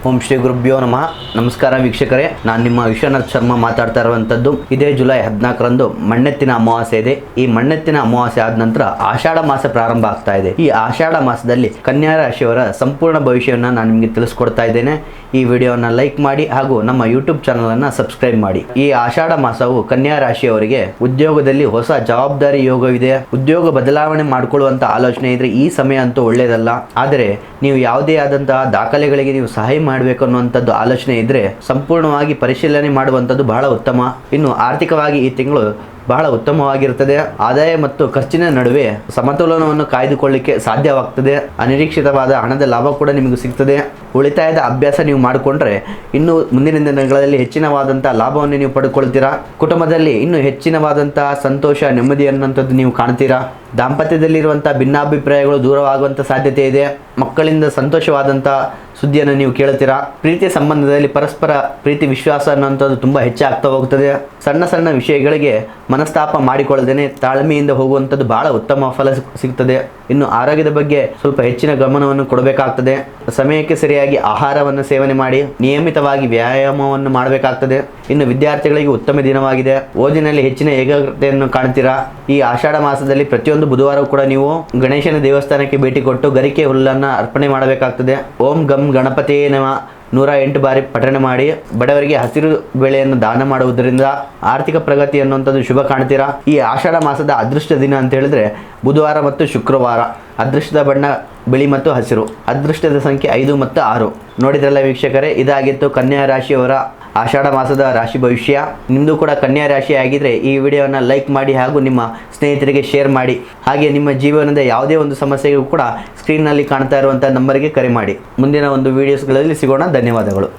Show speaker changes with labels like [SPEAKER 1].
[SPEAKER 1] ಓಂ ಶ್ರೀ ಗುರುಭ್ಯೋ ನಮಃ. ನಮಸ್ಕಾರ ವೀಕ್ಷಕರೇ, ನಾನು ನಿಮ್ಮ ವಿಶ್ವನಾಥ್ ಶರ್ಮಾ ಮಾತಾಡ್ತಾ ಇರುವಂಥದ್ದು. ಇದೇ ಜುಲೈ 14ರಂದು ಮಣ್ಣೆತ್ತಿನ ಅಮಾವಾಸ್ಯೆ ಇದೆ. ಈ ಮಣ್ಣೆತ್ತಿನ ಅಮಾವಾಸ್ಯೆ ಆದ ನಂತರ ಆಷಾಢ ಮಾಸ ಪ್ರಾರಂಭ ಆಗ್ತಾ ಇದೆ. ಈ ಆಷಾಢ ಮಾಸದಲ್ಲಿ ಕನ್ಯಾ ರಾಶಿಯವರ ಸಂಪೂರ್ಣ ಭವಿಷ್ಯವನ್ನು ನಾನು ನಿಮಗೆ ತಿಳಿಸ್ಕೊಡ್ತಾ ಇದ್ದೇನೆ. ಈ ವಿಡಿಯೋನ ಲೈಕ್ ಮಾಡಿ ಹಾಗೂ ನಮ್ಮ ಯೂಟ್ಯೂಬ್ ಚಾನಲ್ ಅನ್ನು ಸಬ್ಸ್ಕ್ರೈಬ್ ಮಾಡಿ. ಈ ಆಷಾಢ ಮಾಸವು ಕನ್ಯಾ ರಾಶಿಯವರಿಗೆ ಉದ್ಯೋಗದಲ್ಲಿ ಹೊಸ ಜವಾಬ್ದಾರಿ ಯೋಗವಿದೆ. ಉದ್ಯೋಗ ಬದಲಾವಣೆ ಮಾಡಿಕೊಳ್ಳುವಂತ ಆಲೋಚನೆ ಇದ್ರೆ ಈ ಸಮಯ ಅಂತೂ ಒಳ್ಳೆಯದಲ್ಲ. ಆದರೆ ನೀವು ಯಾವುದೇ ಆದಂತಹ ದಾಖಲೆಗಳಿಗೆ ನೀವು ಸಹಾಯ ಮಾಡಬೇಕು ಅನ್ನುವಂಥದ್ದು ಆಲೋಚನೆ ಇದ್ರೆ ಸಂಪೂರ್ಣವಾಗಿ ಪರಿಶೀಲನೆ ಮಾಡುವಂಥದ್ದು ಬಹಳ ಉತ್ತಮ. ಇನ್ನು ಆರ್ಥಿಕವಾಗಿ ಈ ತಿಂಗಳು ಬಹಳ ಉತ್ತಮವಾಗಿರುತ್ತದೆ. ಆದಾಯ ಮತ್ತು ಖರ್ಚಿನ ನಡುವೆ ಸಮತೋಲನವನ್ನು ಕಾಯ್ದುಕೊಳ್ಳಿಕ್ಕೆ ಸಾಧ್ಯವಾಗ್ತದೆ. ಅನಿರೀಕ್ಷಿತವಾದ ಹಣದ ಲಾಭ ಕೂಡ ನಿಮಗೆ ಸಿಗ್ತದೆ. ಉಳಿತಾಯದ ಅಭ್ಯಾಸ ನೀವು ಮಾಡಿಕೊಂಡ್ರೆ ಇನ್ನು ಮುಂದಿನ ದಿನಗಳಲ್ಲಿ ಹೆಚ್ಚಿನವಾದಂತಹ ಲಾಭವನ್ನು ನೀವು ಪಡ್ಕೊಳ್ತೀರಾ. ಕುಟುಂಬದಲ್ಲಿ ಇನ್ನು ಹೆಚ್ಚಿನವಾದಂತಹ ಸಂತೋಷ, ನೆಮ್ಮದಿ ಅನ್ನುವಂಥದ್ದು ನೀವು ಕಾಣ್ತೀರಾ. ದಾಂಪತ್ಯದಲ್ಲಿರುವಂತಹ ಭಿನ್ನಾಭಿಪ್ರಾಯಗಳು ದೂರವಾಗುವಂಥ ಸಾಧ್ಯತೆ ಇದೆ. ಮಕ್ಕಳಿಂದ ಸಂತೋಷವಾದಂತಹ ಸುದ್ದಿಯನ್ನು ನೀವು ಕೇಳ್ತೀರಾ. ಪ್ರೀತಿ ಸಂಬಂಧದಲ್ಲಿ ಪರಸ್ಪರ ಪ್ರೀತಿ ವಿಶ್ವಾಸ ಅನ್ನುವಂಥದ್ದು ತುಂಬ ಹೆಚ್ಚಾಗ್ತಾ ಹೋಗ್ತದೆ. ಸಣ್ಣ ಸಣ್ಣ ವಿಷಯಗಳಿಗೆ ಮನಸ್ತಾಪ ಮಾಡಿಕೊಳ್ಳದೇನೆ ತಾಳ್ಮೆಯಿಂದ ಹೋಗುವಂಥದ್ದು ಬಹಳ ಉತ್ತಮ ಫಲ ಸಿಗ್ತದೆ. ಇನ್ನು ಆರೋಗ್ಯದ ಬಗ್ಗೆ ಸ್ವಲ್ಪ ಹೆಚ್ಚಿನ ಗಮನವನ್ನು ಕೊಡಬೇಕಾಗ್ತದೆ. ಸಮಯಕ್ಕೆ ಸರಿಯಾಗಿ ಆಹಾರವನ್ನು ಸೇವನೆ ಮಾಡಿ ನಿಯಮಿತವಾಗಿ ವ್ಯಾಯಾಮವನ್ನು ಮಾಡಬೇಕಾಗ್ತದೆ. ಇನ್ನು ವಿದ್ಯಾರ್ಥಿಗಳಿಗೆ ಉತ್ತಮ ದಿನವಾಗಿದೆ. ಓದಿನಲ್ಲಿ ಹೆಚ್ಚಿನ ಏಕಾಗ್ರತೆಯನ್ನು ಕಾಣ್ತೀರಾ. ಈ ಆಷಾಢ ಮಾಸದಲ್ಲಿ ಪ್ರತಿಯೊಂದು ಬುಧವಾರವೂ ಕೂಡ ನೀವು ಗಣೇಶನ ದೇವಸ್ಥಾನಕ್ಕೆ ಭೇಟಿ ಕೊಟ್ಟು ಗರಿಕೆ ಹುಲ್ಲನ್ನು ಅರ್ಪಣೆ ಮಾಡಬೇಕಾಗ್ತದೆ. ಓಂ ಗಂ ಗಣಪತಿಯೇ ನಮಃ 108 ಬಾರಿ ಪಠಣೆ ಮಾಡಿ ಬಡವರಿಗೆ ಹಸಿರು ಬೆಳೆಯನ್ನು ದಾನ ಮಾಡುವುದರಿಂದ ಆರ್ಥಿಕ ಪ್ರಗತಿ ಅನ್ನುವಂಥದ್ದು ಶುಭ ಕಾಣ್ತೀರಾ. ಈ ಆಷಾಢ ಮಾಸದ ಅದೃಷ್ಟ ದಿನ ಅಂತ ಹೇಳಿದ್ರೆ ಬುಧವಾರ ಮತ್ತು ಶುಕ್ರವಾರ. ಅದೃಷ್ಟದ ಬಣ್ಣ ಬಿಳಿ ಮತ್ತು ಹಸಿರು. ಅದೃಷ್ಟದ ಸಂಖ್ಯೆ 5 ಮತ್ತು 6. ನೋಡಿದ್ರಲ್ಲ ವೀಕ್ಷಕರೇ, ಇದಾಗಿತ್ತು ಕನ್ಯಾ ರಾಶಿಯವರ ಆಷಾಢ ಮಾಸದ ರಾಶಿ ಭವಿಷ್ಯ. ನಿಮ್ಮದು ಕೂಡ ಕನ್ಯಾ ರಾಶಿ ಆಗಿದ್ರೆ ಈ ವಿಡಿಯೋನ ಲೈಕ್ ಮಾಡಿ ಹಾಗೂ ನಿಮ್ಮ ಸ್ನೇಹಿತರಿಗೆ ಶೇರ್ ಮಾಡಿ. ಹಾಗೆ ನಿಮ್ಮ ಜೀವನದ ಯಾವುದೇ ಒಂದು ಸಮಸ್ಯೆಗೂ ಕೂಡ ಸ್ಕ್ರೀನ್ನಲ್ಲಿ ಕಾಣ್ತಾ ಇರುವಂಥ ನಂಬರ್ಗೆ ಕರೆ ಮಾಡಿ. ಮುಂದಿನ ಒಂದು ವಿಡಿಯೋಸ್ಗಳಲ್ಲಿ ಸಿಗೋಣ. ಧನ್ಯವಾದಗಳು.